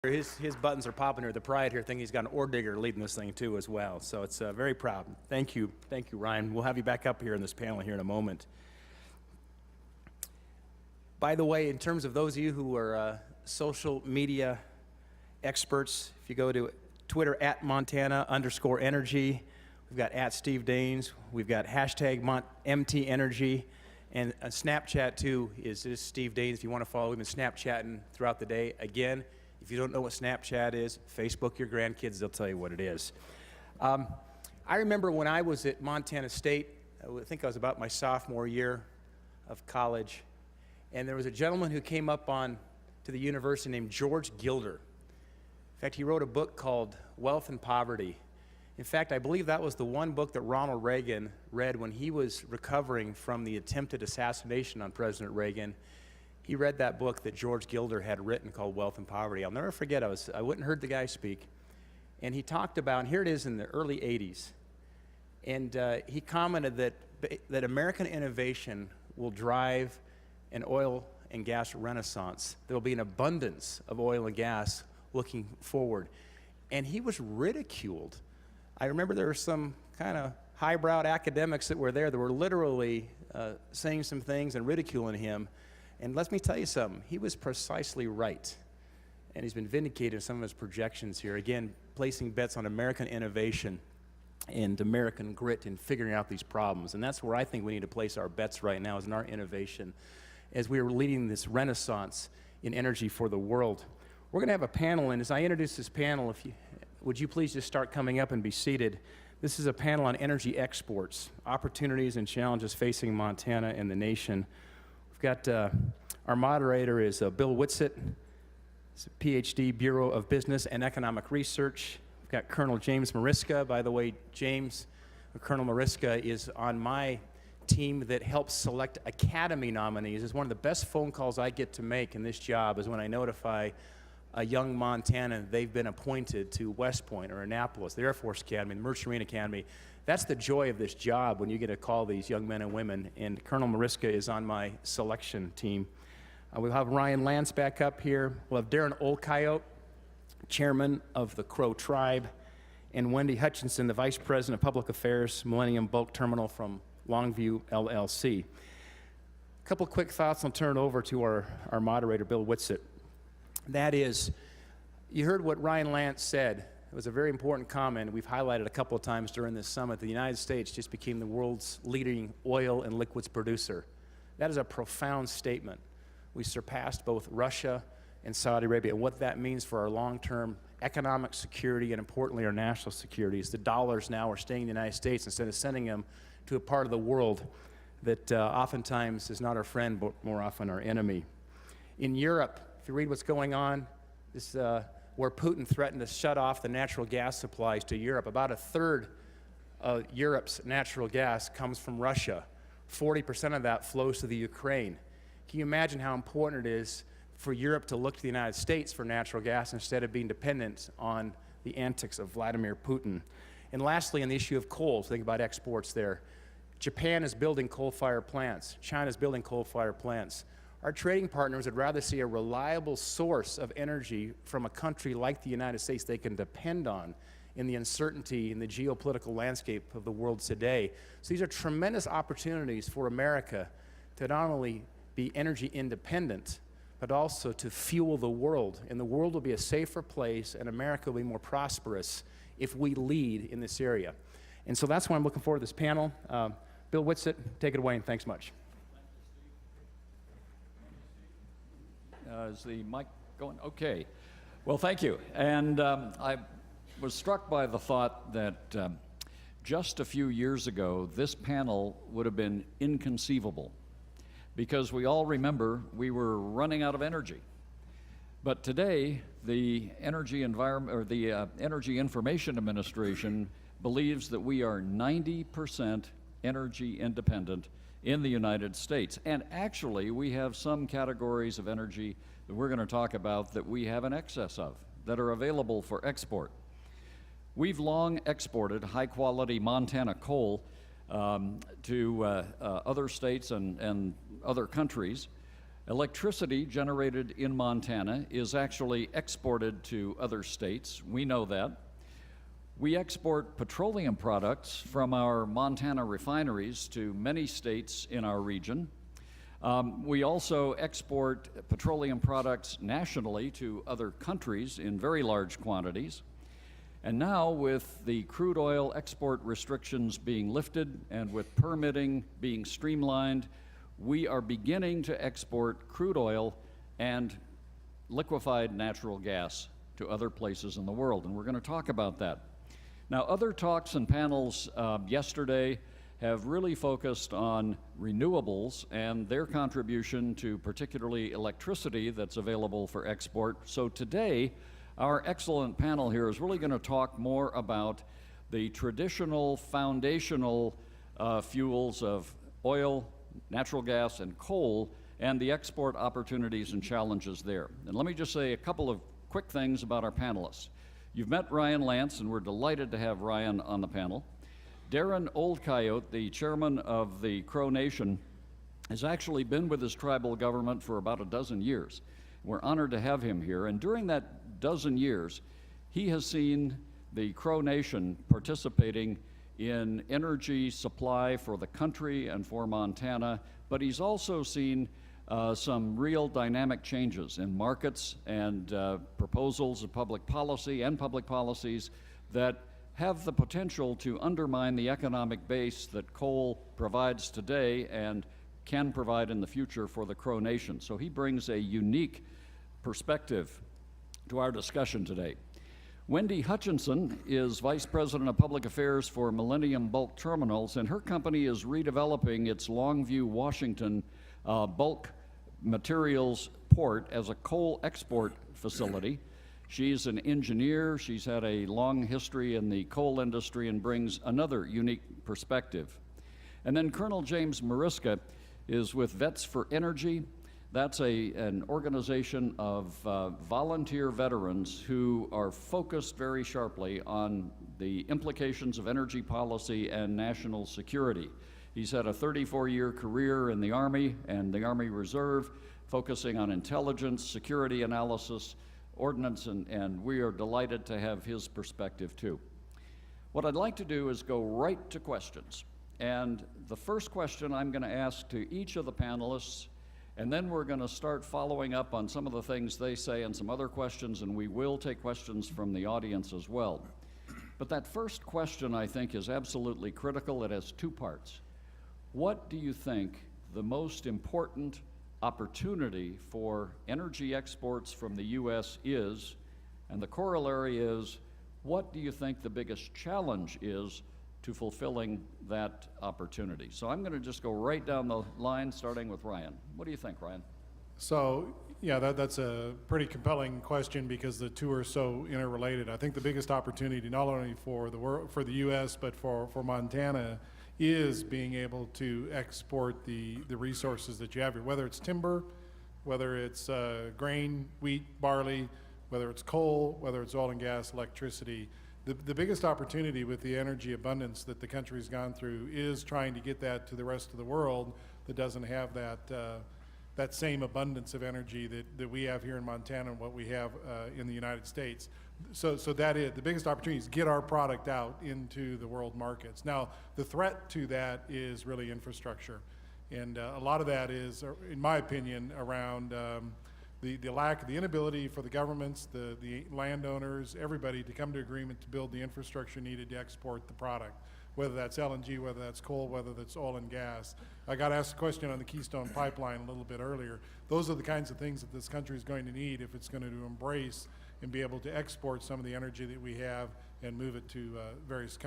His buttons are popping here. The pride here thinking he's got an ore digger leading this thing too as well. So it's very proud. Thank you, Ryan. We'll have you back up here in this panel here in a moment. By the way, in terms of those of you who are social media experts, if you go to Twitter @Montana_energy, we've got @Steve Daines, we've got #MTEnergy, and Snapchat too is Steve Daines. If you want to follow, we've been Snapchatting throughout the day. Again, if you don't know what Snapchat is, Facebook your grandkids, they'll tell you what it is. I remember when I was at Montana State, I think I was about my sophomore year of college, and there was a gentleman who came up to the university named George Gilder. In fact, he wrote a book called Wealth and Poverty. In fact, I believe that was the one book that Ronald Reagan read when he was recovering from the attempted assassination on President Reagan. He read that book that George Gilder had written called Wealth and Poverty. I'll never forget, I went and heard the guy speak, and he talked about, and here it is in the early 80s, and he commented that American innovation will drive an oil and gas renaissance. There will be an abundance of oil and gas looking forward. And he was ridiculed. I remember there were some kind of highbrow academics that were there that were literally saying some things and ridiculing him. And let me tell you something, he was precisely right. And he's been vindicated in some of his projections here. Again, placing bets on American innovation and American grit in figuring out these problems. And that's where I think we need to place our bets right now, is in our innovation, as we are leading this renaissance in energy for the world. We're going to have a panel, and as I introduce this panel, would you please just start coming up and be seated? This is a panel on energy exports, opportunities and challenges facing Montana and the nation. We've got our moderator is Bill Whitsitt. He's a Ph.D. Bureau of Business and Economic Research. We've got Colonel James Mariska. By the way, Colonel Mariska is on my team that helps select Academy nominees. It's one of the best phone calls I get to make in this job is when I notify a young Montanan they've been appointed to West Point or Annapolis, the Air Force Academy, the Merchant Marine Academy. That's the joy of this job when you get to call these young men and women, and Colonel Mariska is on my selection team. We'll have Ryan Lance back up here. We'll have Darrin, Coyote, chairman of the Crow Tribe, and Wendy Hutchinson, the vice president of public affairs, Millennium Bulk Terminal from Longview, LLC. A couple quick thoughts, I'll turn it over to our moderator, Bill Whitsitt. That is, you heard what Ryan Lance said. It was a very important comment we've highlighted a couple of times during this summit. The United States just became the world's leading oil and liquids producer. That is a profound statement. We surpassed both Russia and Saudi Arabia, and what that means for our long-term economic security and, importantly, our national security is the dollars now are staying in the United States instead of sending them to a part of the world that oftentimes is not our friend, but more often our enemy. In Europe, if you read what's going on, this where Putin threatened to shut off the natural gas supplies to Europe. About a third of Europe's natural gas comes from Russia. 40% of that flows to the Ukraine. Can you imagine how important it is for Europe to look to the United States for natural gas instead of being dependent on the antics of Vladimir Putin? And lastly, on the issue of coal, think about exports there. Japan is building coal-fired plants. China is building coal-fired plants. Our trading partners would rather see a reliable source of energy from a country like the United States they can depend on in the uncertainty in the geopolitical landscape of the world today. So these are tremendous opportunities for America to not only be energy independent, but also to fuel the world. And the world will be a safer place, and America will be more prosperous if we lead in this area. And so that's why I'm looking forward to this panel. Bill Whitsitt, take it away, and thanks much. Is the mic going? Okay. Well, thank you. And I was struck by the thought that just a few years ago, this panel would have been inconceivable because we all remember we were running out of energy. But today, the Energy Information Administration believes that we are 90% energy independent in the United States. And actually, we have some categories of energy that we're going to talk about that we have an excess of, that are available for export. We've long exported high-quality Montana coal to other states and other countries, Electricity generated in Montana is actually exported to other states. We know that. We export petroleum products from our Montana refineries to many states in our region. We also export petroleum products nationally to other countries in very large quantities. And now, with the crude oil export restrictions being lifted and with permitting being streamlined, we are beginning to export crude oil and liquefied natural gas to other places in the world, and we're going to talk about that. Now, other talks and panels yesterday have really focused on renewables and their contribution to particularly electricity that's available for export. So today, our excellent panel here is really going to talk more about the traditional foundational fuels of oil, natural gas, and coal, and the export opportunities and challenges there. And let me just say a couple of quick things about our panelists. You've met Ryan Lance, and we're delighted to have Ryan on the panel. Darrin, Old Coyote, the chairman of the Crow Nation, has actually been with his tribal government for about a dozen years. We're honored to have him here, and during that dozen years, he has seen the Crow Nation participating in energy supply for the country and for Montana, but he's also seen some real dynamic changes in markets and proposals of public policy and public policies that have the potential to undermine the economic base that coal provides today and can provide in the future for the Crow Nation. So he brings a unique perspective to our discussion today. Wendy Hutchinson is Vice President of Public Affairs for Millennium Bulk Terminals, and her company is redeveloping its Longview, Washington bulk materials port as a coal export facility. She's an engineer. She's had a long history in the coal industry and brings another unique perspective. And then Colonel James Mariska is with Vets for Energy. That's an organization of volunteer veterans who are focused very sharply on the implications of energy policy and national security. He's had a 34-year career in the Army and the Army Reserve, focusing on intelligence, security analysis, ordnance, and we are delighted to have his perspective too. What I'd like to do is go right to questions. And the first question I'm going to ask to each of the panelists, and then we're going to start following up on some of the things they say and some other questions, and we will take questions from the audience as well. But that first question, I think, is absolutely critical. It has two parts. What do you think the most important opportunity for energy exports from the U.S. is? And the corollary is, what do you think the biggest challenge is to fulfilling that opportunity? So I'm going to just go right down the line, starting with Ryan. What do you think, Ryan? So, yeah, that's a pretty compelling question because the two are so interrelated. I think the biggest opportunity, not only for the world, for the U.S., but for Montana, is being able to export the resources that you have here, whether it's timber, whether it's grain, wheat, barley, whether it's coal, whether it's oil and gas, electricity. The biggest opportunity with the energy abundance that the country's gone through is trying to get that to the rest of the world that doesn't have that same abundance of energy that we have here in Montana and what we have in the United States. So that is the biggest opportunity, is get our product out into the world markets. Now, the threat to that is really infrastructure. And a lot of that is, in my opinion, around the inability for the governments, the landowners, everybody to come to agreement to build the infrastructure needed to export the product, whether that's LNG, whether that's coal, whether that's oil and gas. I got asked a question on the Keystone Pipeline a little bit earlier. Those are the kinds of things that this country is going to need if it's going to embrace and be able to export some of the energy that we have and move it to various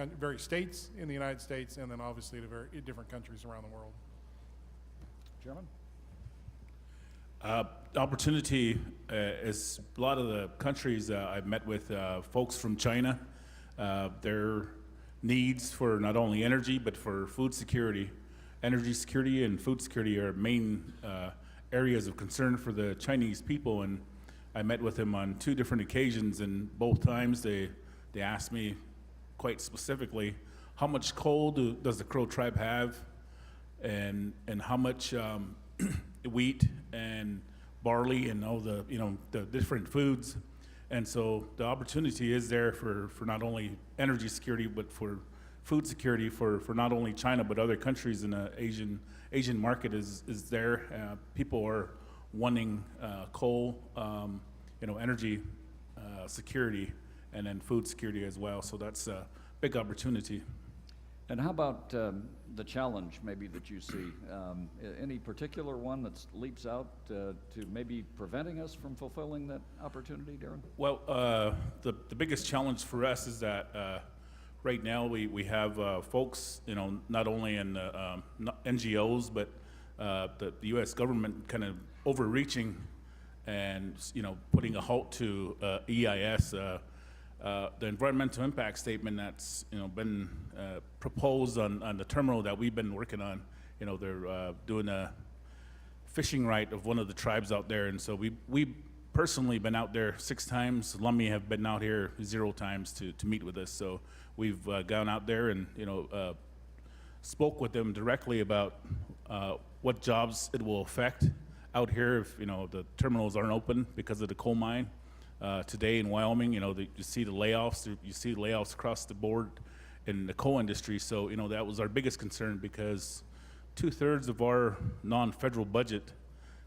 states in the United States, and then obviously to different countries around the world. Chairman? Opportunity is a lot of the countries I've met with, folks from China, their needs for not only energy but for food security. Energy security and food security are main areas of concern for the Chinese people, and I met with them on 2 different occasions, and both times they asked me quite specifically, how much coal does the Crow tribe have, and how much wheat and barley and all the, the different foods. And so the opportunity is there for not only energy security, but for food security for not only China, but other countries in the Asian market is there. People are wanting coal, energy security, and then food security as well. So that's a big opportunity. And how about the challenge maybe that you see? Any particular one that leaps out to maybe preventing us from fulfilling that opportunity, Darrin? Well, the biggest challenge for us is that right now we have folks, not only in NGOs, but the U.S. government kind of overreaching and, putting a halt to EIS. The environmental impact statement that's been proposed on the terminal that we've been working on. They're doing a fishing right of one of the tribes out there, and so we personally been out there 6 times. Lummi have been out here 0 times to meet with us. So we've gone out there and spoke with them directly about what jobs it will affect out here if the terminals aren't open because of the coal mine. Today in Wyoming, you see the layoffs. You see layoffs across the board in the coal industry. So, that was our biggest concern because 2/3 of our non-federal budget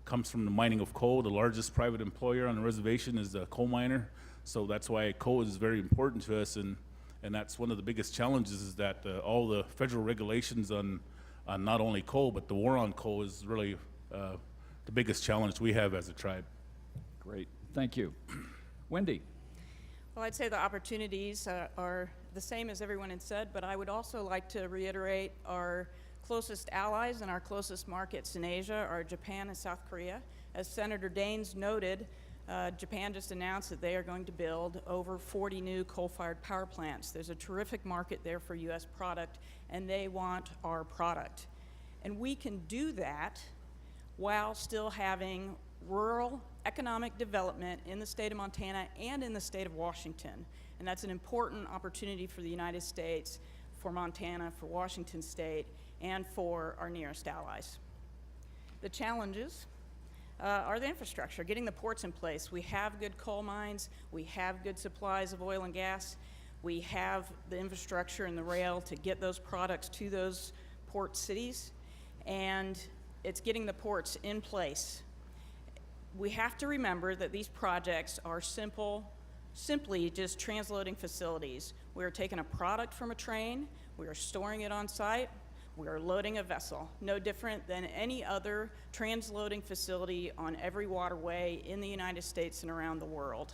comes from the mining of coal. The largest private employer on the reservation is the coal miner. So that's why coal is very important to us, and that's one of the biggest challenges is that all the federal regulations on not only coal, but the war on coal is really the biggest challenge we have as a tribe. Great, thank you. Wendy? Well, I'd say the opportunities are the same as everyone had said, but I would also like to reiterate our closest allies and our closest markets in Asia are Japan and South Korea. As Senator Daines noted, Japan just announced that they are going to build over 40 new coal-fired power plants. There's a terrific market there for U.S. product, and they want our product. And we can do that while still having rural economic development in the state of Montana and in the state of Washington. And that's an important opportunity for the United States, for Montana, for Washington State, and for our nearest allies. The challenges are the infrastructure, getting the ports in place. We have good coal mines, we have good supplies of oil and gas, we have the infrastructure and the rail to get those products to those port cities, and it's getting the ports in place. We have to remember that these projects are simply just transloading facilities. We are taking a product from a train, we are storing it on site, we are loading a vessel, no different than any other transloading facility on every waterway in the United States and around the world.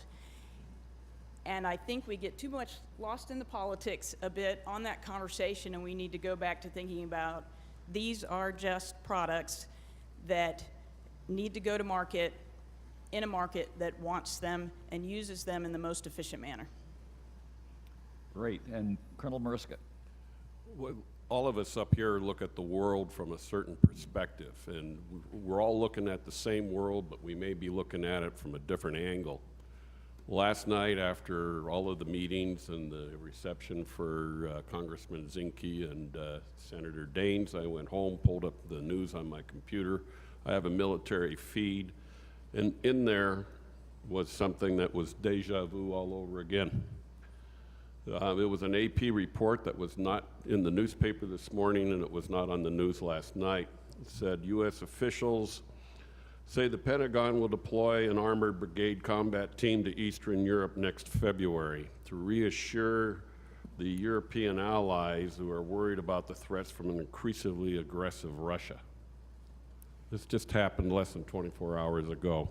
And I think we get too much lost in the politics a bit on that conversation, and we need to go back to thinking about these are just products that need to go to market in a market that wants them and uses them in the most efficient manner. Great, and Colonel Mariska? All of us up here look at the world from a certain perspective, and we're all looking at the same world, but we may be looking at it from a different angle. Last night, after all of the meetings and the reception for Congressman Zinke and Senator Daines, I went home, pulled up the news on my computer. I have a military feed, and in there was something that was deja vu all over again. It was an AP report that was not in the newspaper this morning, and it was not on the news last night. It said U.S. officials say the Pentagon will deploy an armored brigade combat team to Eastern Europe next February to reassure the European allies who are worried about the threats from an increasingly aggressive Russia. This just happened less than 24 hours ago.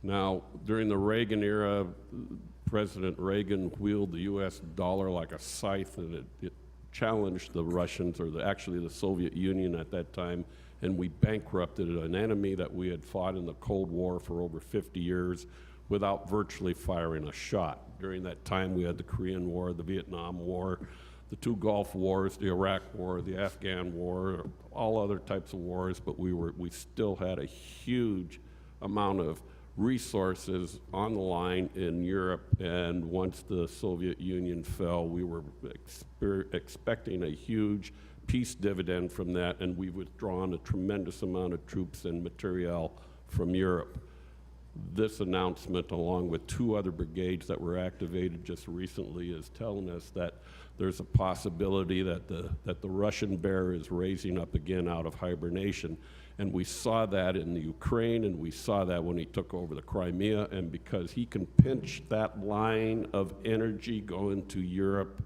Now, during the Reagan era, President Reagan wheeled the U.S. dollar like a scythe, and it challenged the Russians, or actually the Soviet Union at that time, and we bankrupted an enemy that we had fought in the Cold War for over 50 years without virtually firing a shot. During that time, we had the Korean War, the Vietnam War, the 2 Gulf Wars, the Iraq War, the Afghan War, all other types of wars, but we still had a huge amount of resources on the line in Europe, and once the Soviet Union fell, we were expecting a huge peace dividend from that, and we've withdrawn a tremendous amount of troops and materiel from Europe. This announcement, along with 2 other brigades that were activated just recently, is telling us that there's a possibility that the Russian bear is raising up again out of hibernation. And we saw that in the Ukraine, and we saw that when he took over the Crimea, and because he can pinch that line of energy going to Europe,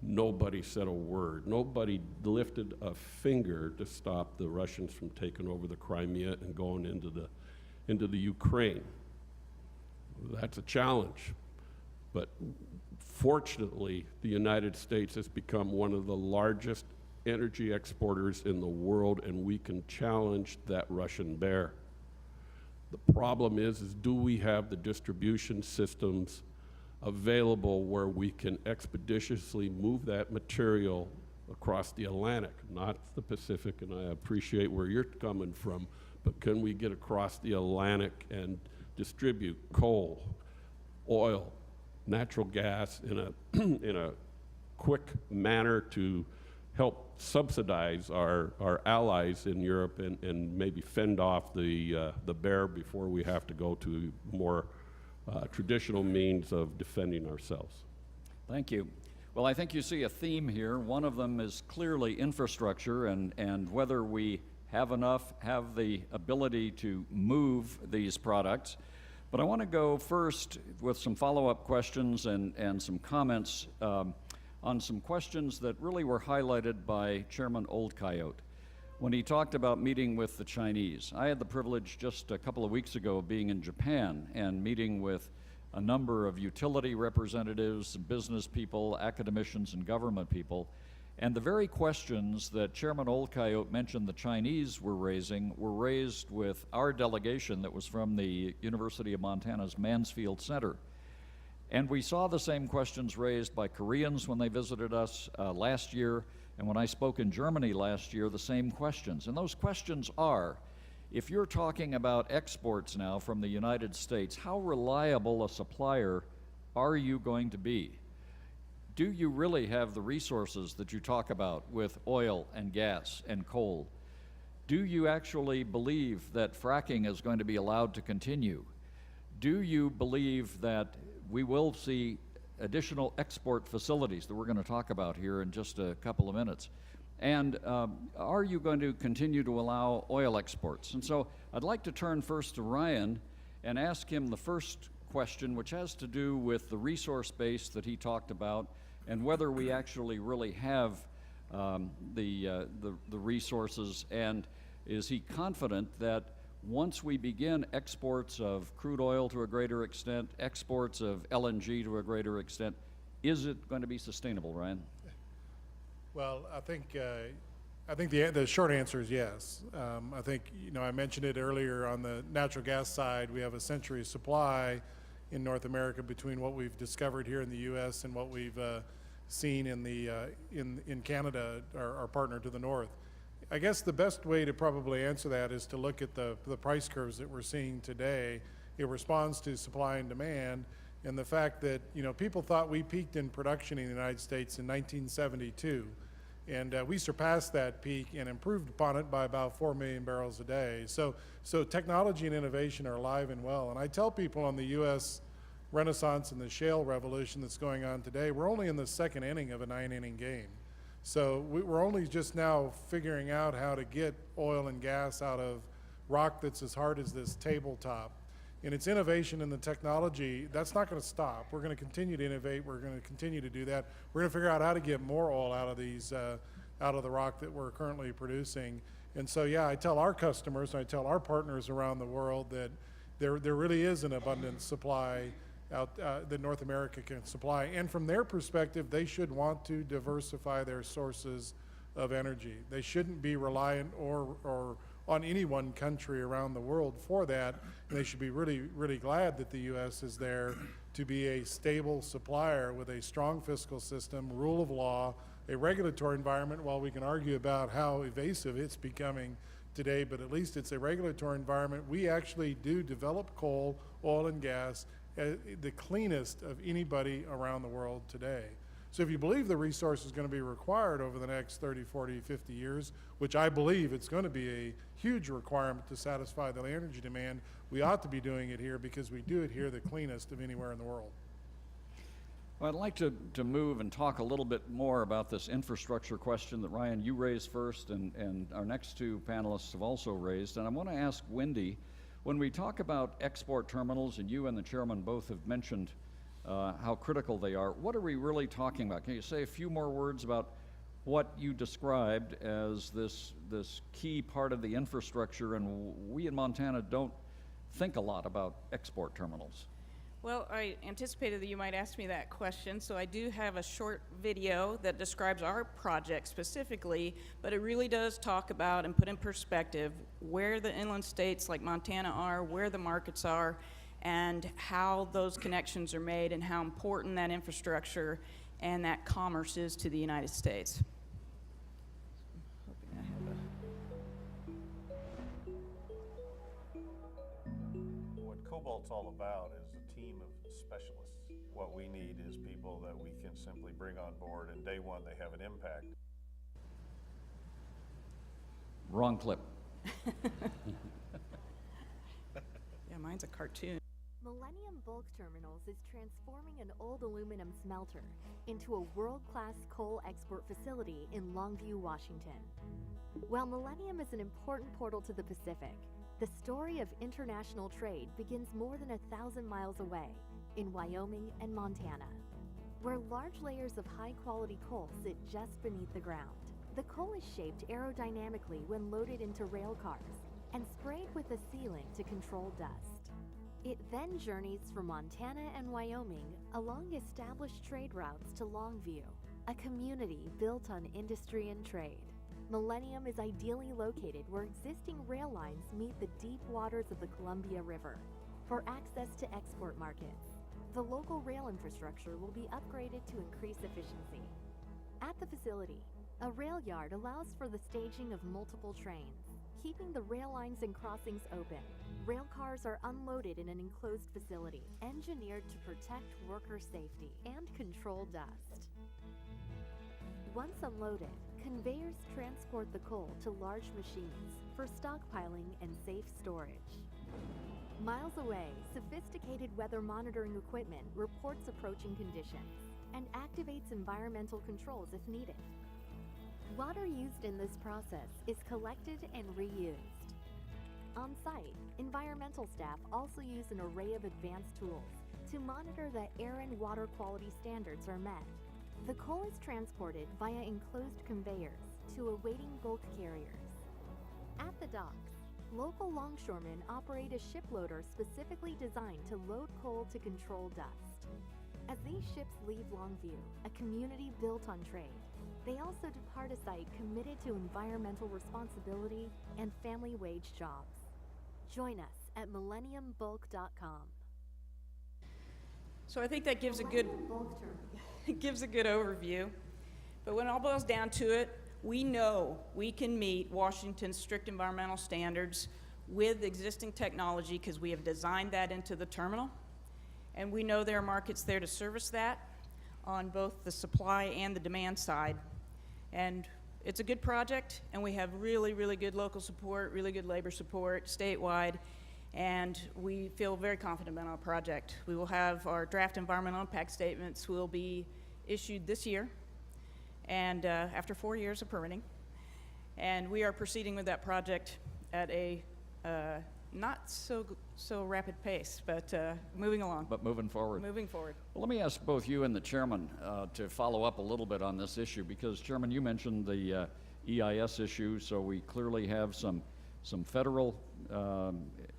nobody said a word. Nobody lifted a finger to stop the Russians from taking over the Crimea and going into the Ukraine. That's a challenge. But fortunately, the United States has become one of the largest energy exporters in the world, and we can challenge that Russian bear. The problem is do we have the distribution systems available where we can expeditiously move that material across the Atlantic, not the Pacific, and I appreciate where you're coming from, but can we get across the Atlantic and distribute coal, oil, natural gas in a quick manner to help subsidize our allies in Europe and maybe fend off the bear before we have to go to more traditional means of defending ourselves. Thank you. Well, I think you see a theme here. One of them is clearly infrastructure and whether we have the ability to move these products. But I want to go first with some follow-up questions and some comments on some questions that really were highlighted by Chairman Old Coyote when he talked about meeting with the Chinese. I had the privilege just a couple of weeks ago of being in Japan and meeting with a number of utility representatives, business people, academicians, and government people. And the very questions that Chairman Old Coyote mentioned the Chinese were raising were raised with our delegation that was from the University of Montana's Mansfield Center. And we saw the same questions raised by Koreans when they visited us last year, and when I spoke in Germany last year, the same questions. And those questions are, if you're talking about exports now from the United States, how reliable a supplier are you going to be? Do you really have the resources that you talk about with oil and gas and coal? Do you actually believe that fracking is going to be allowed to continue? Do you believe that we will see additional export facilities that we're going to talk about here in just a couple of minutes? And are you going to continue to allow oil exports? And so I'd like to turn first to Ryan and ask him the first question, which has to do with the resource base that he talked about and whether we actually really have the resources, and is he confident that once we begin exports of crude oil to a greater extent, exports of LNG to a greater extent, is it going to be sustainable, Ryan? Well, I think the short answer is yes. I think, I mentioned it earlier on the natural gas side. We have a century supply in North America between what we've discovered here in the U.S. and what we've seen in Canada, our partner to the north. I guess the best way to probably answer that is to look at the price curves that we're seeing today. It responds to supply and demand, and the fact that people thought we peaked in production in the United States in 1972, and we surpassed that peak and improved upon it by about 4 million barrels a day. So technology and innovation are alive and well. And I tell people on the U.S. Renaissance and the shale revolution that's going on today, we're only in the second inning of a 9-inning game. So we're only just now figuring out how to get oil and gas out of rock that's as hard as this tabletop. And it's innovation in the technology. That's not going to stop. We're going to continue to innovate. We're going to continue to do that. We're going to figure out how to get more oil out of these, out of the rock that we're currently producing. And so, yeah, I tell our customers, I tell our partners around the world that there really is an abundant supply out that North America can supply. And from their perspective, they should want to diversify their sources of energy. They shouldn't be reliant or on any one country around the world for that. And they should be really, really glad that the U.S. is there to be a stable supplier with a strong fiscal system, rule of law, a regulatory environment. While we can argue about how evasive it's becoming today, but at least it's a regulatory environment. We actually do develop coal, oil, and gas the cleanest of anybody around the world today. So if you believe the resource is going to be required over the next 30, 40, 50 years, which I believe it's going to be a huge requirement to satisfy the energy demand, we ought to be doing it here because we do it here the cleanest of anywhere in the world. Well, I'd like to move and talk a little bit more about this infrastructure question that, Ryan, you raised first, and our next two panelists have also raised. And I want to ask Wendy, when we talk about export terminals, and you and the chairman both have mentioned how critical they are, what are we really talking about? Can you say a few more words about what you described as this key part of the infrastructure, and we in Montana don't think a lot about export terminals? Well, I anticipated that you might ask me that question, so I do have a short video that describes our project specifically, but it really does talk about and put in perspective where the inland states like Montana are, where the markets are, and how those connections are made and how important that infrastructure and that commerce is to the United States. Hoping I have What Cobalt's all about is a team of specialists. What we need is people that we can simply bring on board, and day one they have an impact. Wrong clip. Yeah, mine's a cartoon. Millennium Bulk Terminals is transforming an old aluminum smelter into a world-class coal export facility in Longview, Washington. While Millennium is an important portal to the Pacific, the story of international trade begins more than 1,000 miles away in Wyoming and Montana, where large layers of high-quality coal sit just beneath the ground. The coal is shaped aerodynamically when loaded into rail cars and sprayed with a sealing to control dust. It then journeys from Montana and Wyoming along established trade routes to Longview, a community built on industry and trade. Millennium is ideally located where existing rail lines meet the deep waters of the Columbia River for access to export markets. The local rail infrastructure will be upgraded to increase efficiency. At the facility, a rail yard allows for the staging of multiple trains, keeping the rail lines and crossings open. Rail cars are unloaded in an enclosed facility, engineered to protect worker safety and control dust. Once unloaded, conveyors transport the coal to large machines for stockpiling and safe storage. Miles away, sophisticated weather monitoring equipment reports approaching conditions and activates environmental controls if needed. Water used in this process is collected and reused. On site, environmental staff also use an array of advanced tools to monitor that air and water quality standards are met. The coal is transported via enclosed conveyors to awaiting bulk carriers. At the docks, local longshoremen operate a ship loader specifically designed to load coal to control dust. As these ships leave Longview, a community built on trade, they also depart a site committed to environmental responsibility and family wage jobs. Join us at millenniumbulk.com. So I think that gives a good overview. But when it all boils down to it, we know we can meet Washington's strict environmental standards with existing technology because we have designed that into the terminal. And we know there are markets there to service that on both the supply and the demand side. And it's a good project, and we have really, really good local support, really good labor support statewide, and we feel very confident about our project. We will have our draft environmental impact statements will be issued this year, and after 4 years of permitting. And we are proceeding with that project at a not so rapid pace, but moving along. But moving forward. Moving forward. Well, let me ask both you and the chairman to follow up a little bit on this issue, because, Chairman, you mentioned the EIS issue, so we clearly have some federal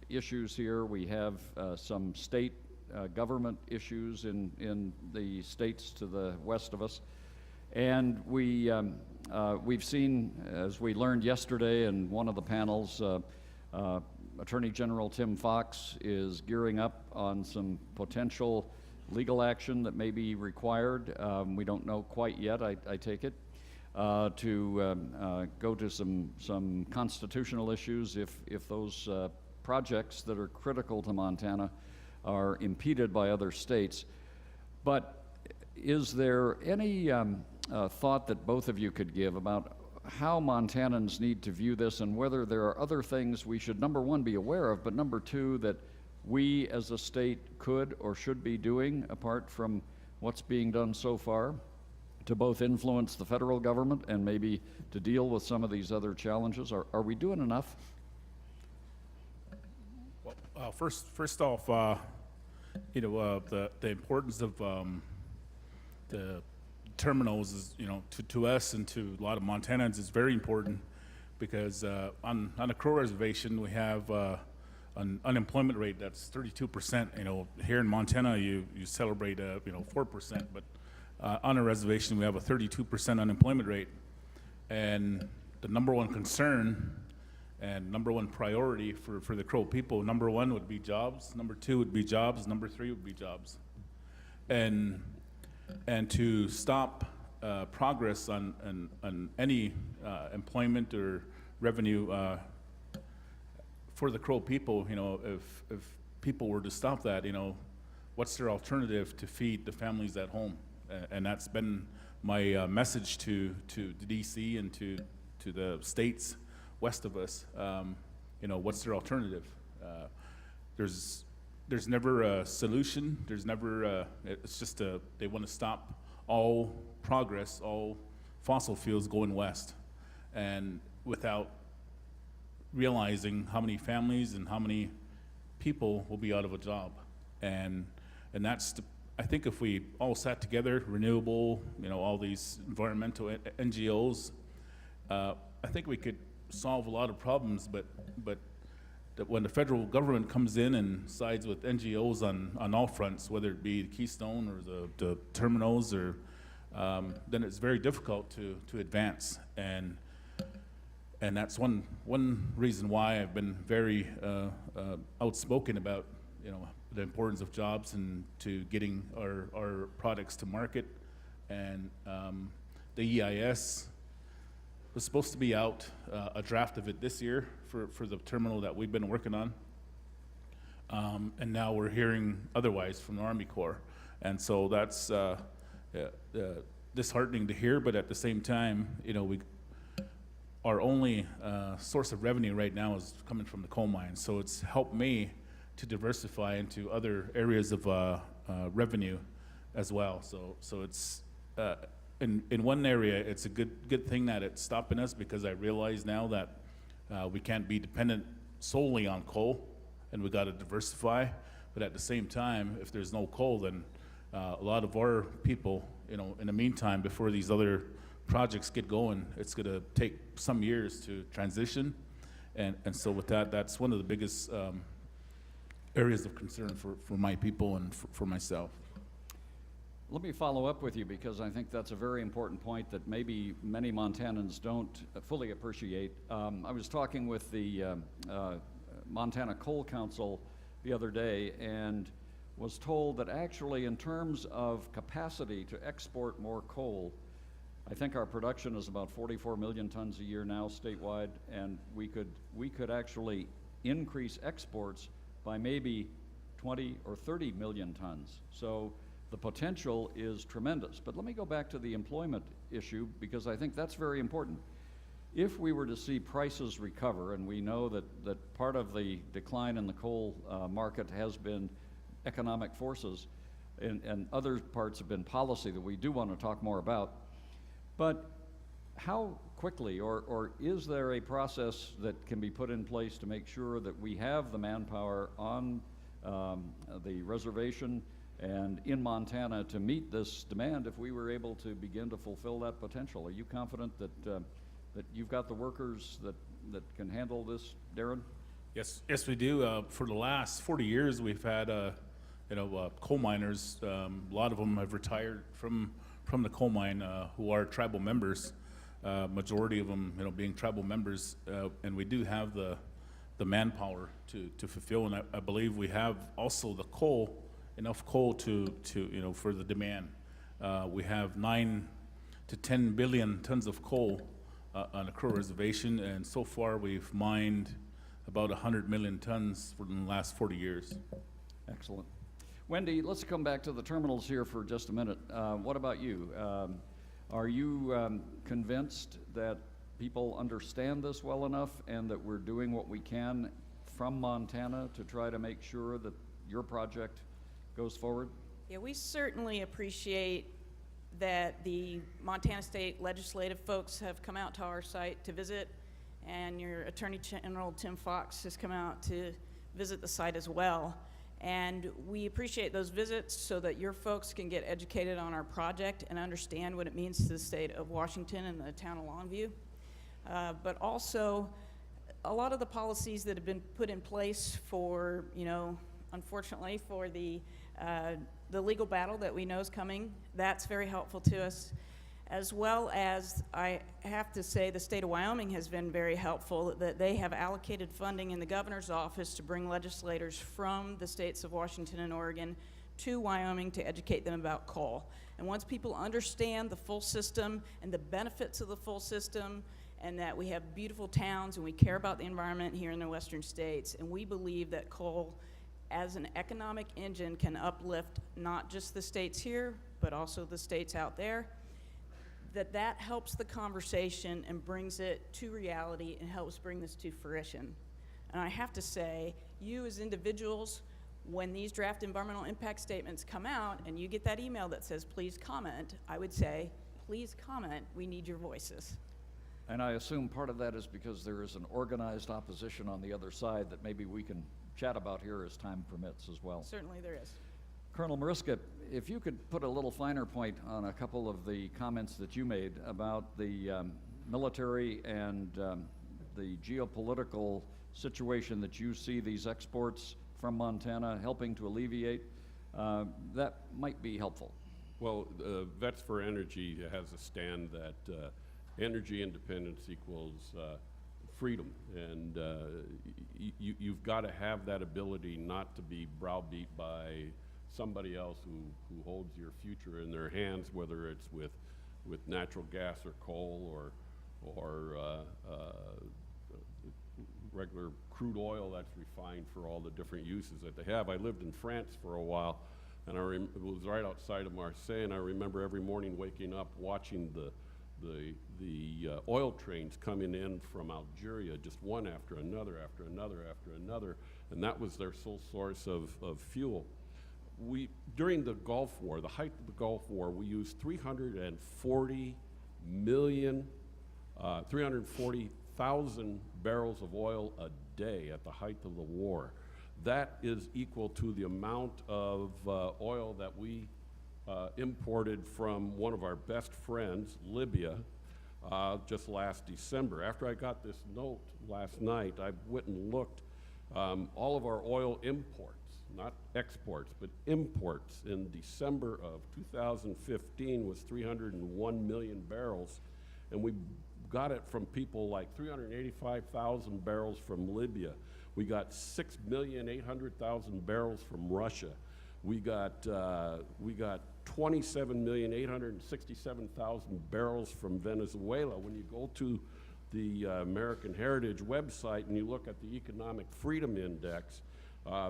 issues here. We have some state government issues in the states to the west of us. And we've seen, as we learned yesterday in one of the panels, Attorney General Tim Fox is gearing up on some potential legal action that may be required. We don't know quite yet, I take it, to go to some constitutional issues if those projects that are critical to Montana are impeded by other states. But is there any thought that both of you could give about how Montanans need to view this and whether there are other things we should, number one, be aware of, but number two, that we as a state could or should be doing, apart from what's being done so far, to both influence the federal government and maybe to deal with some of these other challenges? Are we doing enough? Well, first off, the importance of the terminals is, to us and to a lot of Montanans is very important, because on a Crow reservation we have an unemployment rate that's 32%. Here in Montana you celebrate 4%, but on a reservation we have a 32% unemployment rate, and the number one concern and number one priority for the Crow people, number one would be jobs, number two would be jobs, number three would be jobs. And to stop progress on any employment or revenue for the Crow people, if people were to stop that, what's their alternative to feed the families at home? And that's been my message to the DC and to the states west of us. What's their alternative? There's never a solution. There's never, it's just they want to stop all progress, all fossil fuels going west, and without realizing how many families and how many people will be out of a job. And that's, I think if we all sat together, renewable, all these environmental NGOs, I think we could solve a lot of problems, but that when the federal government comes in and sides with NGOs on all fronts, whether it be the Keystone or the terminals, or then it's very difficult to advance. And that's one reason why I've been very outspoken about the importance of jobs and to getting our products to market. And the EIS was supposed to be out, a draft of it this year for the terminal that we've been working on. And now we're hearing otherwise from the Army Corps. And so that's disheartening to hear, but at the same time, our only source of revenue right now is coming from the coal mines. So it's helped me to diversify into other areas of revenue as well. So it's, in one area, it's a good thing that it's stopping us, because I realize now that we can't be dependent solely on coal, and we got to diversify. But at the same time, if there's no coal, then a lot of our people, in the meantime, before these other projects get going, it's going to take some years to transition. And so with that, that's one of the biggest areas of concern for my people and for myself. Let me follow up with you, because I think that's a very important point that maybe many Montanans don't fully appreciate. I was talking with the Montana Coal Council the other day and was told that actually, in terms of capacity to export more coal, I think our production is about 44 million tons a year now statewide, and we could actually increase exports by maybe 20 or 30 million tons. So the potential is tremendous. But let me go back to the employment issue, because I think that's very important. If we were to see prices recover, and we know that part of the decline in the coal market has been economic forces, and other parts have been policy that we do want to talk more about, but how quickly, or is there a process that can be put in place to make sure that we have the manpower on the reservation and in Montana to meet this demand if we were able to begin to fulfill that potential? Are you confident that you've got the workers that can handle this, Darrin? Yes, we do. For the last 40 years, we've had coal miners. A lot of them have retired from the coal mine who are tribal members. Majority of them, being tribal members, and we do have the manpower to fulfill. And I believe we have also the coal, enough coal to for the demand. We have 9 to 10 billion tons of coal on a Crow reservation, and so far we've mined about 100 million tons for the last 40 years. Excellent. Wendy, let's come back to the terminals here for just a minute. What about you? Are you convinced that people understand this well enough and that we're doing what we can from Montana to try to make sure that your project goes forward? Yeah, we certainly appreciate that the Montana State legislative folks have come out to our site to visit, and your Attorney General Tim Fox has come out to visit the site as well. And we appreciate those visits so that your folks can get educated on our project and understand what it means to the state of Washington and the town of Longview. But also, a lot of the policies that have been put in place for, unfortunately, for the legal battle that we know is coming, that's very helpful to us. As well as, I have to say, the state of Wyoming has been very helpful, that they have allocated funding in the governor's office to bring legislators from the states of Washington and Oregon to Wyoming to educate them about coal. And once people understand the full system and the benefits of the full system, and that we have beautiful towns and we care about the environment here in the western states, and we believe that coal as an economic engine can uplift not just the states here, but also the states out there, that helps the conversation and brings it to reality and helps bring this to fruition. And I have to say, you as individuals, when these draft environmental impact statements come out and you get that email that says, please comment, I would say, please comment, we need your voices. And I assume part of that is because there is an organized opposition on the other side that maybe we can chat about here as time permits as well. Certainly there is. Colonel Mariska, if you could put a little finer point on a couple of the comments that you made about the military and the geopolitical situation that you see these exports from Montana helping to alleviate, that might be helpful. Well, Vets for Energy has a stand that energy independence equals freedom, and you've got to have that ability not to be browbeat by somebody else who holds your future in their hands, whether it's with natural gas or coal or regular crude oil that's refined for all the different uses that they have. I lived in France for a while, and it was right outside of Marseille, and I remember every morning waking up watching the oil trains coming in from Algeria, just one after another, after another, after another, and that was their sole source of fuel. During the Gulf War, the height of the Gulf War, we used 340,000 barrels of oil a day at the height of the war. That is equal to the amount of oil that we imported from one of our best friends, Libya, just last December. After I got this note last night, I went and looked. All of our oil imports, not exports, but imports in December of 2015 was 301 million barrels, and we got it from people like 385,000 barrels from Libya. We got 6,800,000 barrels from Russia. We got 27,867,000 barrels from Venezuela. When you go to the American Heritage website and you look at the Economic Freedom Index,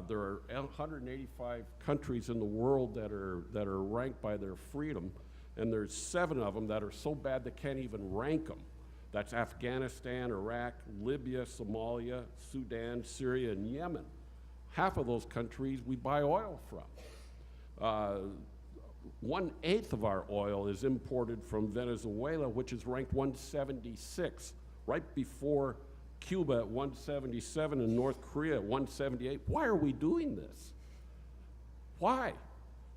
there are 185 countries in the world that are ranked by their freedom, and there's 7 of them that are so bad they can't even rank them. That's Afghanistan, Iraq, Libya, Somalia, Sudan, Syria, and Yemen. Half of those countries we buy oil from. 1/8 of our oil is imported from Venezuela, which is ranked 176, right before Cuba at 177 and North Korea at 178. Why are we doing this? Why?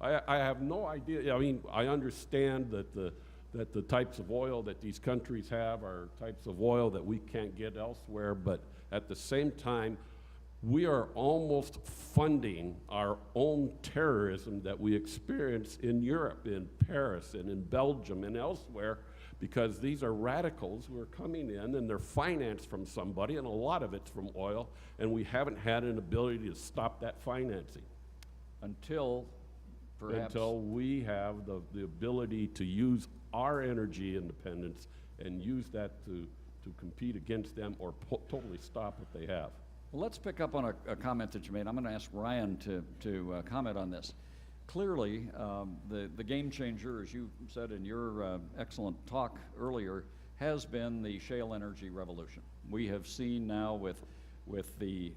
I have no idea. I mean, I understand that the types of oil that these countries have are types of oil that we can't get elsewhere, but at the same time, we are almost funding our own terrorism that we experience in Europe, in Paris, and in Belgium, and elsewhere, because these are radicals who are coming in, and they're financed from somebody, and a lot of it's from oil, and we haven't had an ability to stop that financing. Until we have the ability to use our energy independence and use that to compete against them or totally stop what they have. Well, let's pick up on a comment that you made. I'm going to ask Ryan to comment on this. clearly, the game changer, as you said in your excellent talk earlier, has been the shale energy revolution. We have seen now with the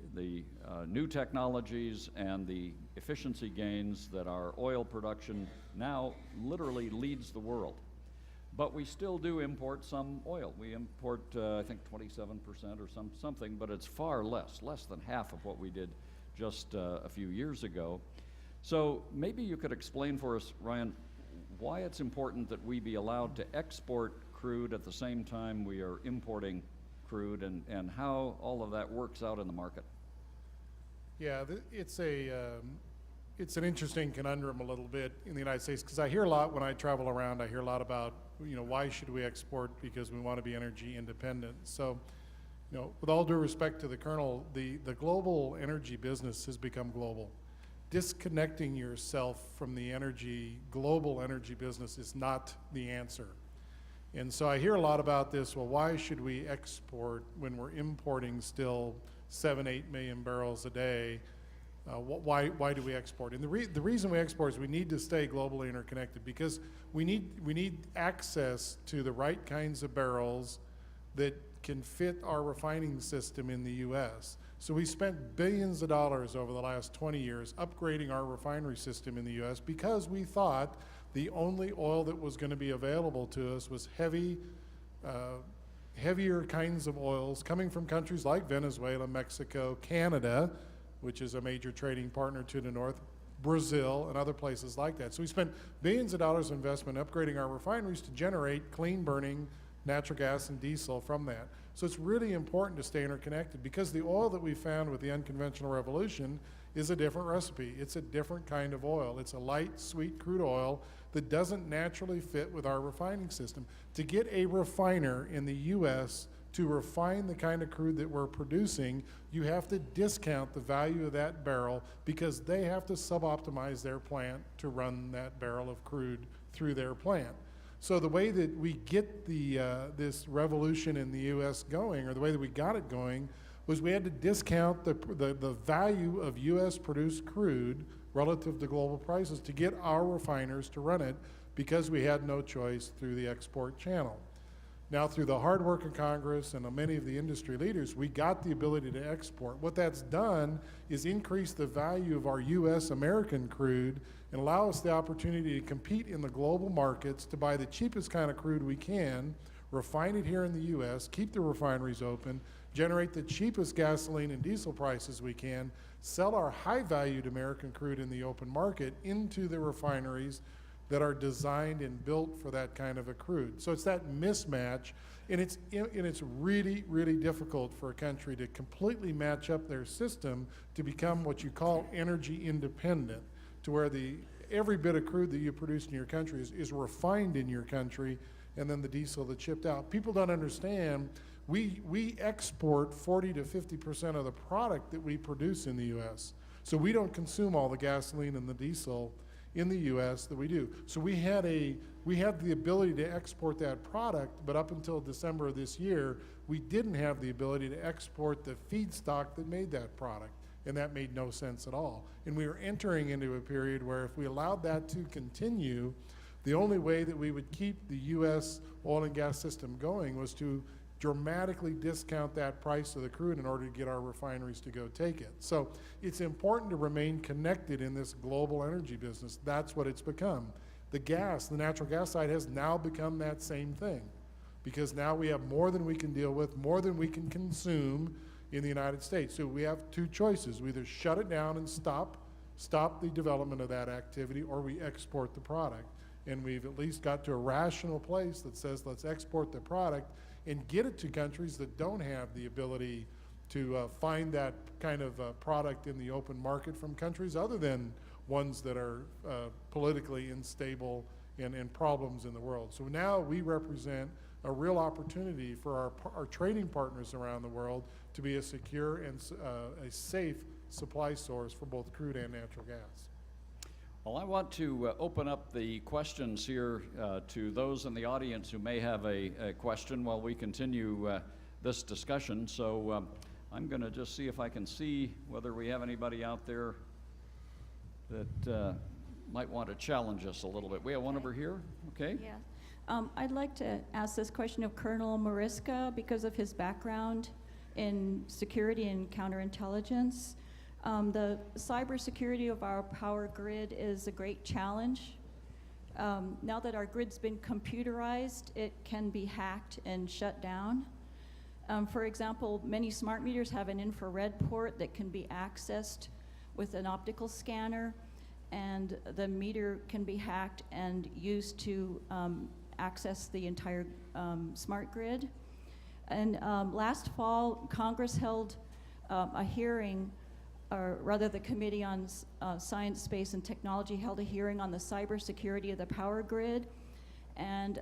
new technologies and the efficiency gains that our oil production now literally leads the world. But we still do import some oil. We import, I think, 27% or something, but it's far less than half of what we did just a few years ago. So maybe you could explain for us, Ryan, why it's important that we be allowed to export crude at the same time we are importing crude, and how all of that works out in the market. Yeah, it's an interesting conundrum a little bit in the United States, because I hear a lot when I travel around. I hear a lot about, why should we export? Because we want to be energy independent. So, with all due respect to the Colonel, the global energy business has become global. Disconnecting yourself from the global energy business is not the answer. And so I hear a lot about this, well, why should we export when we're importing still 7-8 million barrels a day? Why do we export? And the reason we export is we need to stay globally interconnected, because we need access to the right kinds of barrels that can fit our refining system in the U.S. So we spent billions of dollars over the last 20 years upgrading our refinery system in the U.S. because we thought the only oil that was going to be available to us was heavier kinds of oils coming from countries like Venezuela, Mexico, Canada, which is a major trading partner to the north, Brazil, and other places like that. So we spent billions of dollars of investment upgrading our refineries to generate clean burning natural gas and diesel from that. So it's really important to stay interconnected, because the oil that we found with the unconventional revolution is a different recipe. It's a different kind of oil. It's a light, sweet crude oil that doesn't naturally fit with our refining system. To get a refiner in the U.S. to refine the kind of crude that we're producing, you have to discount the value of that barrel, because they have to suboptimize their plant to run that barrel of crude through their plant. So the way that we get this revolution in the U.S. going, or the way that we got it going, was we had to discount the value of U.S. produced crude relative to global prices to get our refiners to run it, because we had no choice through the export channel. Now, through the hard work of Congress and many of the industry leaders, we got the ability to export. What that's done is increase the value of our U.S. American crude and allow us the opportunity to compete in the global markets to buy the cheapest kind of crude we can, refine it here in the U.S., keep the refineries open, generate the cheapest gasoline and diesel prices we can, sell our high-valued American crude in the open market into the refineries that are designed and built for that kind of a crude. So it's that mismatch, and it's really, really difficult for a country to completely match up their system to become what you call energy independent, to where every bit of crude that you produce in your country is refined in your country, and then the diesel that's shipped out. People don't understand, we export 40 to 50% of the product that we produce in the U.S. So we don't consume all the gasoline and the diesel in the U.S. that we do. So we had the ability to export that product, but up until December of this year, we didn't have the ability to export the feedstock that made that product, and that made no sense at all. And we were entering into a period where if we allowed that to continue, the only way that we would keep the U.S. oil and gas system going was to dramatically discount that price of the crude in order to get our refineries to go take it. So it's important to remain connected in this global energy business. That's what it's become. The natural gas side has now become that same thing, because now we have more than we can deal with, more than we can consume in the United States. So we have two choices. We either shut it down and stop the development of that activity, or we export the product. And we've at least got to a rational place that says, let's export the product and get it to countries that don't have the ability to find that kind of product in the open market from countries other than ones that are politically unstable and problems in the world. So now we represent a real opportunity for our trading partners around the world to be a secure and a safe supply source for both crude and natural gas. Well, I want to open up the questions here to those in the audience who may have a question while we continue this discussion. So I'm going to just see if I can see whether we have anybody out there that might want to challenge us a little bit. We have one over here, okay? Yeah. I'd like to ask this question of Colonel Mariska because of his background in security and counterintelligence. The cybersecurity of our power grid is a great challenge. Now that our grid's been computerized, it can be hacked and shut down. For example, many smart meters have an infrared port that can be accessed with an optical scanner, and the meter can be hacked and used to access the entire smart grid. And last fall, Congress held a hearing, or rather the Committee on Science, Space, and Technology held a hearing on the cybersecurity of the power grid. And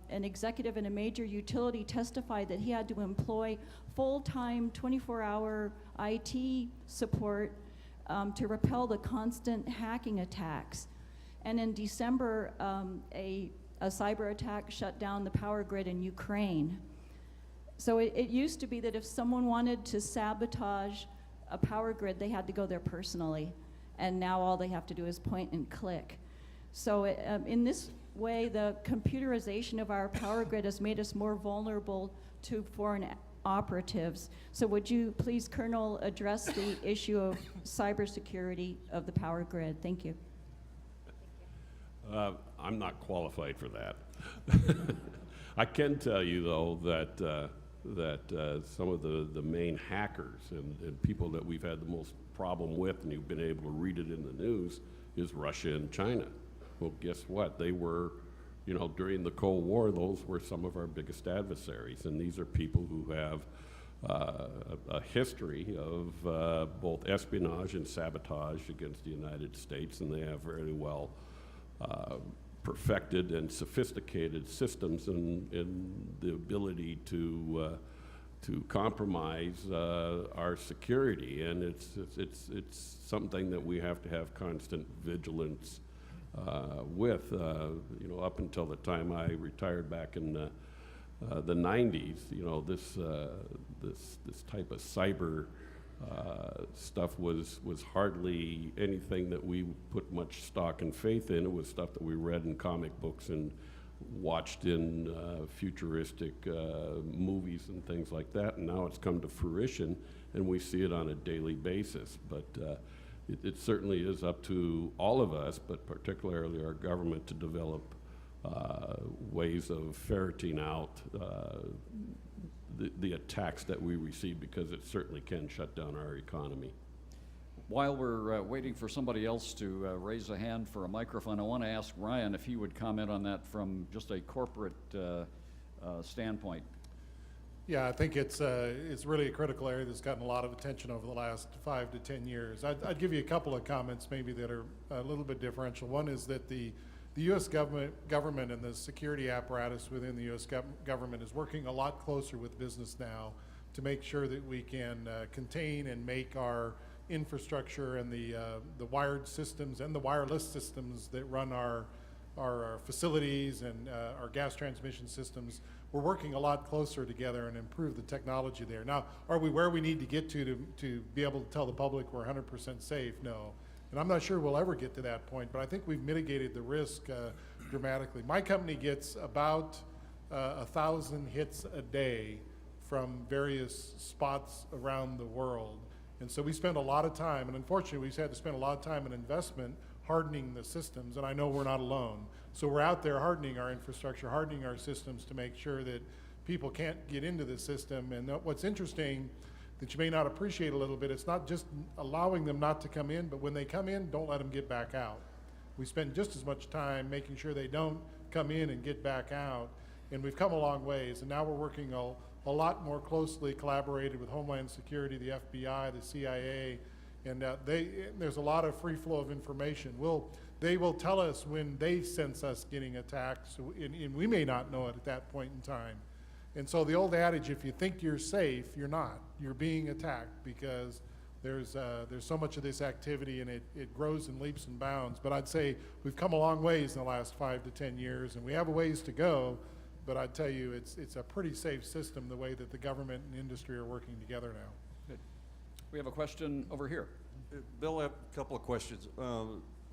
an executive in a major utility testified that he had to employ full-time 24-hour IT support to repel the constant hacking attacks. And in December, a cyber attack shut down the power grid in Ukraine. So it used to be that if someone wanted to sabotage a power grid, they had to go there personally. And now all they have to do is point and click. So in this way, the computerization of our power grid has made us more vulnerable to foreign operatives. So would you please, Colonel, address the issue of cybersecurity of the power grid? Thank you. I'm not qualified for that. I can tell you, though, that some of the main hackers and people that we've had the most problem with, and you've been able to read it in the news, is Russia and China. Well, guess what? They were, during the Cold War, those were some of our biggest adversaries, and these are people who have a history of both espionage and sabotage against the United States, and they have very well perfected and sophisticated systems in the ability to compromise our security, and it's something that we have to have constant vigilance with. Up until the time I retired back in the 90s, this type of cyber stuff was hardly anything that we put much stock and faith in. It was stuff that we read in comic books and watched in futuristic movies and things like that, and now it's come to fruition and we see it on a daily basis. But it certainly is up to all of us, but particularly our government, to develop ways of ferreting out the attacks that we receive, because it certainly can shut down our economy. While we're waiting for somebody else to raise a hand for a microphone, I want to ask Ryan if he would comment on that from just a corporate standpoint. Yeah, I think it's really a critical area that's gotten a lot of attention over the last 5 to 10 years. I'd give you a couple of comments maybe that are a little bit differential. One is that the U.S. government and the security apparatus within the U.S. government is working a lot closer with business now to make sure that we can contain and make our infrastructure and the wired systems and the wireless systems that run our facilities and our gas transmission systems. We're working a lot closer together and improve the technology there. Now, are we where we need to get to be able to tell the public we're 100% safe? No. And I'm not sure we'll ever get to that point, but I think we've mitigated the risk dramatically. My company gets about 1,000 hits a day from various spots around the world. And so we spend a lot of time, and unfortunately we've had to spend a lot of time and investment hardening the systems, and I know we're not alone. So we're out there hardening our infrastructure, hardening our systems to make sure that people can't get into the system. And what's interesting that you may not appreciate a little bit, it's not just allowing them not to come in, but when they come in, don't let them get back out. We spend just as much time making sure they don't come in and get back out, and we've come a long ways, and now we're working a lot more closely collaborated with Homeland Security, the FBI, the CIA, and there's a lot of free flow of information. They will tell us when they sense us getting attacked, so, and we may not know it at that point in time. And so the old adage, if you think you're safe, you're not. You're being attacked, because there's so much of this activity, and it grows in leaps and bounds. But I'd say we've come a long ways in the last 5 to 10 years, and we have a ways to go. But I'd tell you, it's a pretty safe system, the way that the government and industry are working together now. Good. We have a question over here. Bill, I have a couple of questions.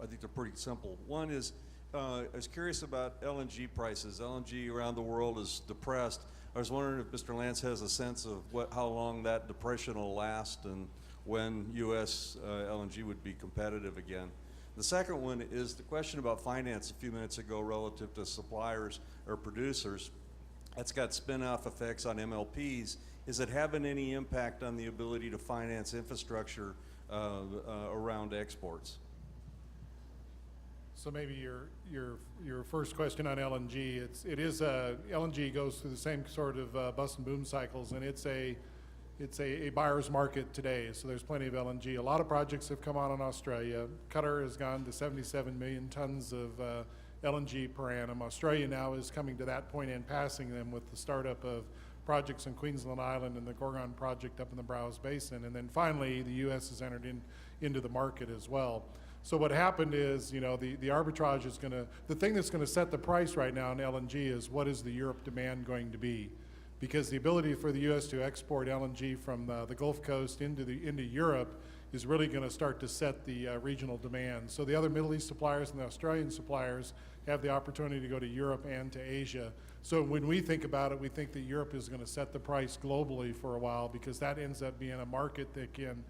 I think they're pretty simple. One is, I was curious about LNG prices. LNG around the world is depressed. I was wondering if Mr. Lance has a sense of how long that depression will last and when U.S. LNG would be competitive again. The second one is the question about finance a few minutes ago relative to suppliers or producers. That's got spin-off effects on MLPs. Is it having any impact on the ability to finance infrastructure around exports? So maybe your first question on LNG, LNG goes through the same sort of bust and boom cycles, and it's a buyer's market today. So there's plenty of LNG. A lot of projects have come on in Australia. Qatar has gone to 77 million tons of LNG per annum. Australia now is coming to that point and passing them with the startup of projects in Queensland Island and the Gorgon project up in the Browse Basin. And then finally, the U.S. has entered into the market as well. So what happened is, the arbitrage is the thing that's going to set the price right now in LNG is what is the Europe demand going to be? Because the ability for the U.S. to export LNG from the Gulf Coast into Europe is really going to start to set the regional demand. So the other Middle East suppliers and the Australian suppliers have the opportunity to go to Europe and to Asia. So when we think about it, we think that Europe is going to set the price globally for a while, because that ends up being a market that can,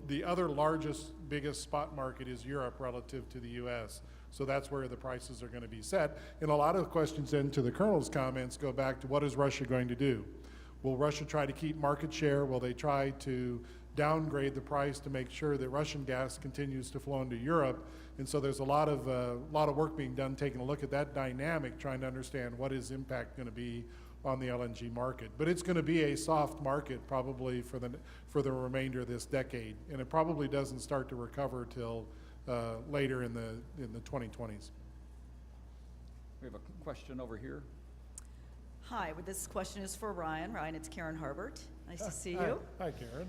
the other biggest spot market is Europe relative to the U.S. So that's where the prices are going to be set. And a lot of the questions then to the Colonel's comments go back to what is Russia going to do? Will Russia try to keep market share? Will they try to downgrade the price to make sure that Russian gas continues to flow into Europe? And so there's a lot of work being done, taking a look at that dynamic, trying to understand what is impact going to be on the LNG market. But it's going to be a soft market probably for the remainder of this decade, and it probably doesn't start to recover till later in the 2020s. We have a question over here. Hi, this question is for Ryan. Ryan, it's Karen Harbert. Nice to see you. Hi, Karen.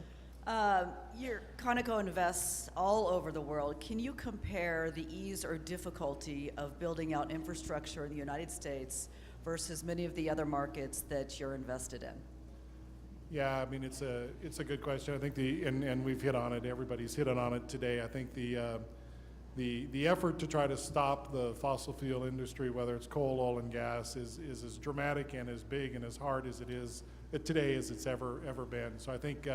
Your Conoco invests all over the world. Can you compare the ease or difficulty of building out infrastructure in the United States versus many of the other markets that you're invested in? Yeah, I mean, it's a good question. I think and we've hit on it. Everybody's hit on it today. I think the effort to try to stop the fossil fuel industry, whether it's coal, oil, and gas, is as dramatic and as big and as hard as it is today as it's ever been. So I think,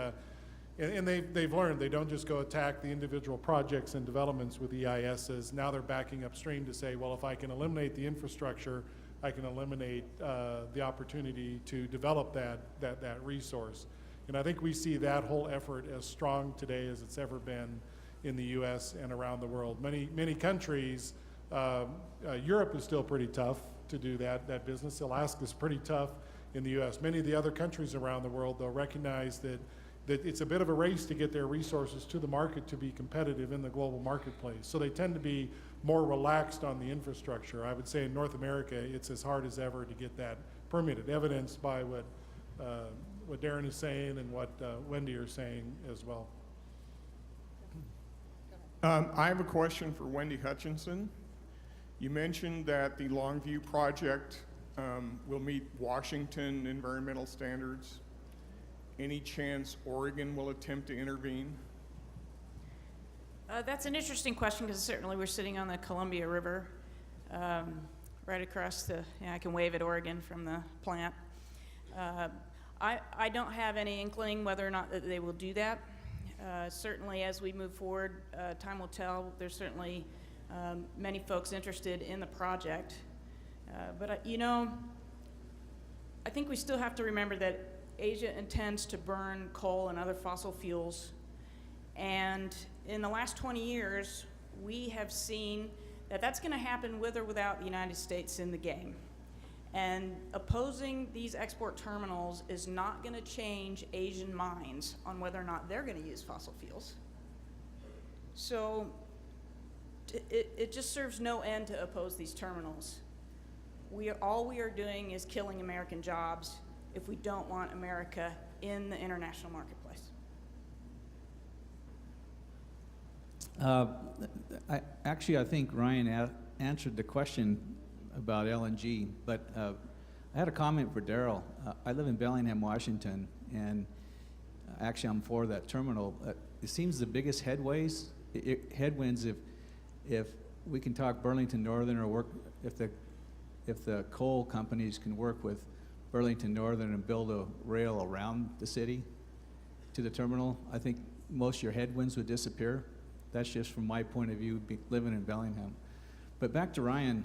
and they've learned they don't just go attack the individual projects and developments with EISs. Now they're backing upstream to say, well, if I can eliminate the infrastructure, I can eliminate the opportunity to develop that resource. And I think we see that whole effort as strong today as it's ever been in the U.S. and around the world. Many countries, Europe is still pretty tough to do that business. Alaska's pretty tough in the U.S. Many of the other countries around the world, though, recognize that it's a bit of a race to get their resources to the market to be competitive in the global marketplace. So they tend to be more relaxed on the infrastructure. I would say in North America, it's as hard as ever to get that permitted, evidenced by what Darrin is saying and what Wendy are saying as well. I have a question for Wendy Hutchinson. You mentioned that the Longview project will meet Washington environmental standards. Any chance Oregon will attempt to intervene? That's an interesting question, because certainly we're sitting on the Columbia River, right across I can wave at Oregon from the plant. I don't have any inkling whether or not that they will do that. Certainly as we move forward, time will tell. There's certainly many folks interested in the project. But I think we still have to remember that Asia intends to burn coal and other fossil fuels. And in the last 20 years, we have seen that that's going to happen with or without the United States in the game. And opposing these export terminals is not going to change Asian minds on whether or not they're going to use fossil fuels. So it just serves no end to oppose these terminals. All we are doing is killing American jobs if we don't want America in the international marketplace. I think Ryan answered the question about LNG, but I had a comment for Darryl. I live in Bellingham, Washington, and actually I'm for that terminal. It seems the biggest headwinds if we can talk Burlington Northern or work, if the coal companies can work with Burlington Northern and build a rail around the city to the terminal, I think most of your headwinds would disappear. That's just from my point of view, living in Bellingham. But back to Ryan,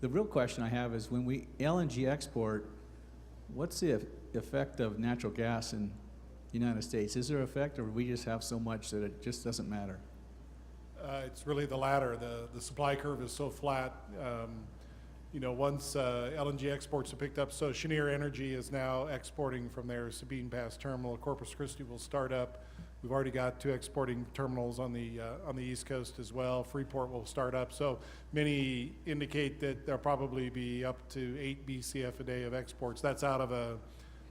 the real question I have is when we LNG export, what's the effect of natural gas in the United States? Is there an effect, or do we just have so much that it just doesn't matter? It's really the latter. The supply curve is so flat. Once LNG exports are picked up, so Cheniere Energy is now exporting from their Sabine Pass terminal. Corpus Christi will start up. We've already got 2 exporting terminals on the East Coast as well. Freeport will start up. So many indicate that there'll probably be up to 8 BCF a day of exports. That's out of a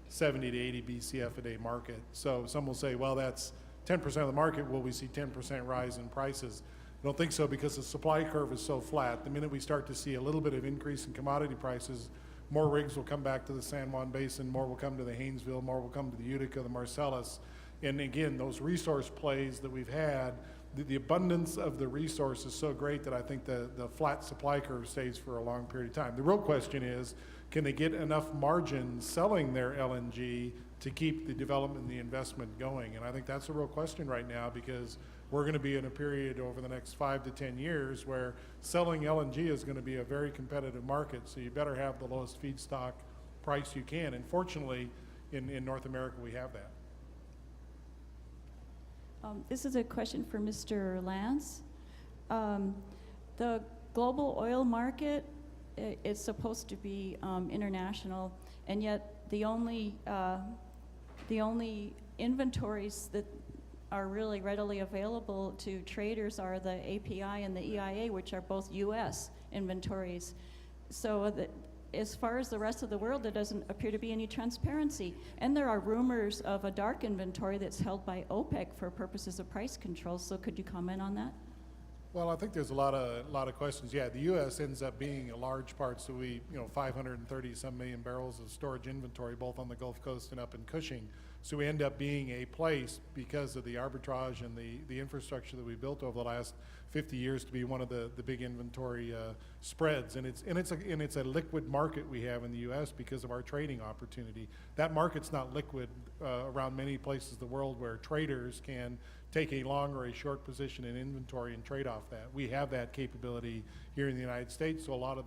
70 to 80 BCF a day market. So some will say, well, that's 10% of the market. Will we see 10% rise in prices? I don't think so, because the supply curve is so flat. The minute we start to see a little bit of increase in commodity prices, more rigs will come back to the San Juan Basin, more will come to the Haynesville, more will come to the Utica, the Marcellus. And again, those resource plays that we've had, the abundance of the resource is so great that I think the flat supply curve stays for a long period of time. The real question is, can they get enough margin selling their LNG to keep the development and the investment going? And I think that's a real question right now, because we're going to be in a period over the next 5 to 10 years where selling LNG is going to be a very competitive market. So you better have the lowest feedstock price you can. And fortunately, in North America, we have that. This is a question for Mr. Lance. The global oil market is supposed to be international, and yet the only inventories that are really readily available to traders are the API and the EIA, which are both U.S. inventories. So as far as the rest of the world, there doesn't appear to be any transparency. And there are rumors of a dark inventory that's held by OPEC for purposes of price control. So could you comment on that? Well, I think there's a lot of questions. Yeah, the U.S. ends up being a large part, so 530 some million barrels of storage inventory, both on the Gulf Coast and up in Cushing. So we end up being a place, because of the arbitrage and the infrastructure that we built over the last 50 years, to be one of the big inventory spreads. And it's a liquid market we have in the U.S. because of our trading opportunity. That market's not liquid around many places in the world where traders can take a long or a short position in inventory and trade off that. We have that capability here in the United States, so a lot of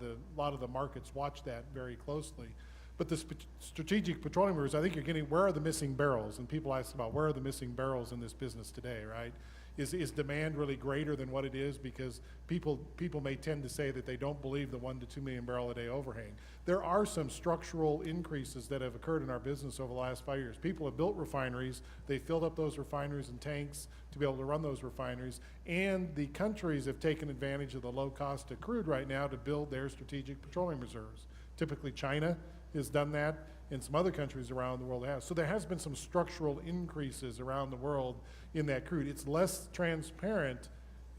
the markets watch that very closely. But the strategic petroleum reserves, I think you're getting, where are the missing barrels? And people ask about where are the missing barrels in this business today, right? Is demand really greater than what it is? Because people may tend to say that they don't believe the 1 to 2 million barrel a day overhang. There are some structural increases that have occurred in our business over the last 5 years. People have built refineries. They filled up those refineries and tanks to be able to run those refineries. And the countries have taken advantage of the low cost of crude right now to build their strategic petroleum reserves. Typically China has done that, and some other countries around the world have. So there has been some structural increases around the world in that crude. It's less transparent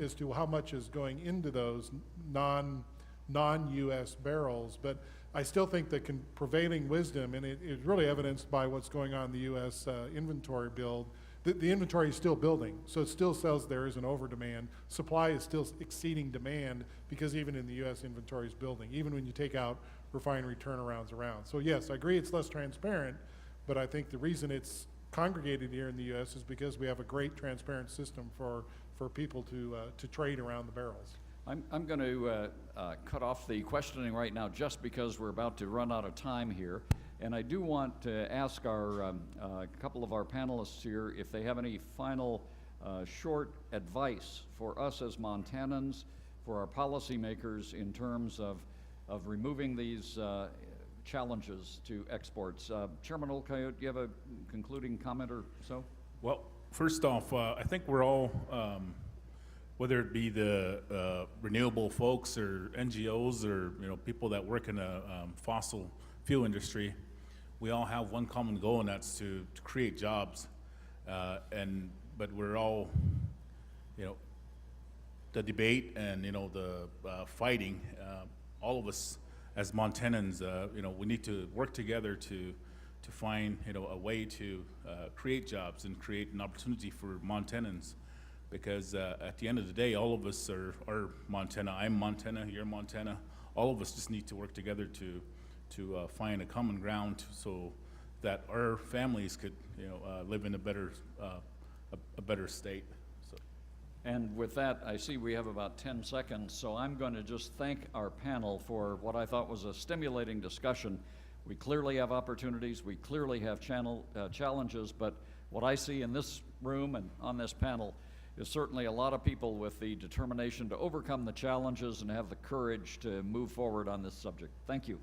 as to how much is going into those non-U.S. barrels, but I still think the prevailing wisdom, and it is really evidenced by what's going on in the U.S. Inventory build, the inventory is still building, so it still says there is an over-demand. Supply is still exceeding demand, because even in the U.S. inventory is building, even when you take out refinery turnarounds around. So yes, I agree it's less transparent, but I think the reason it's congregated here in the U.S. is because we have a great transparent system for people to trade around the barrels. I'm going to cut off the questioning right now, just because we're about to run out of time here. And I do want to ask our couple of our panelists here if they have any final short advice for us as Montanans, for our policymakers, in terms of removing these challenges to exports. Chairman Coyote, do you have a concluding comment or so? Well, first off, I think we're all, whether it be the renewable folks or NGOs or people that work in the fossil fuel industry, we all have one common goal, and that's to create jobs. But we're all, the debate and the fighting. All of us as Montanans, we need to work together to find a way to create jobs and create an opportunity for Montanans because at the end of the day, all of us are Montana. I'm Montana, you're Montana. All of us just need to work together to find a common ground so that our families could, live in a better state. So. And with that, I see we have about 10 seconds, so I'm going to just thank our panel for what I thought was a stimulating discussion. We clearly have opportunities, we clearly have challenges, but what I see in this room and on this panel is certainly a lot of people with the determination to overcome the challenges and have the courage to move forward on this subject. Thank you.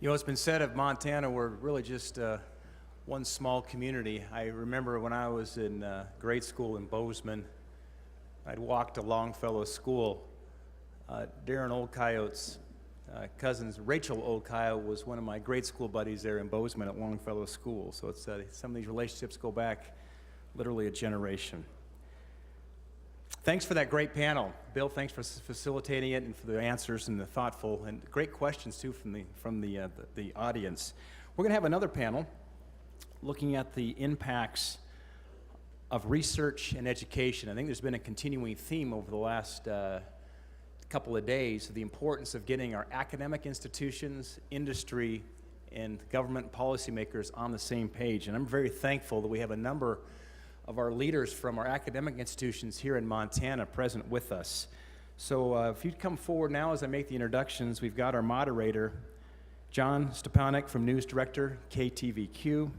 It's been said of Montana, we're really just one small community. I remember when I was in grade school in Bozeman, I'd walk to Longfellow School. Darrin Old Coyote's cousins, Rachel Old Coyote, was one of my grade school buddies there in Bozeman at Longfellow School. So it's some of these relationships go back literally a generation. Thanks for that great panel. Bill, thanks for facilitating it and for the answers and the thoughtful and great questions too from the audience. We're going to have another panel looking at the impacts of research and education. I think there's been a continuing theme over the last couple of days of the importance of getting our academic institutions, industry, and government policymakers on the same page. And I'm very thankful that we have a number of our leaders from our academic institutions here in Montana present with us. So if you'd come forward now as I make the introductions, we've got our moderator, John Stepanek from News Director, KTVQ,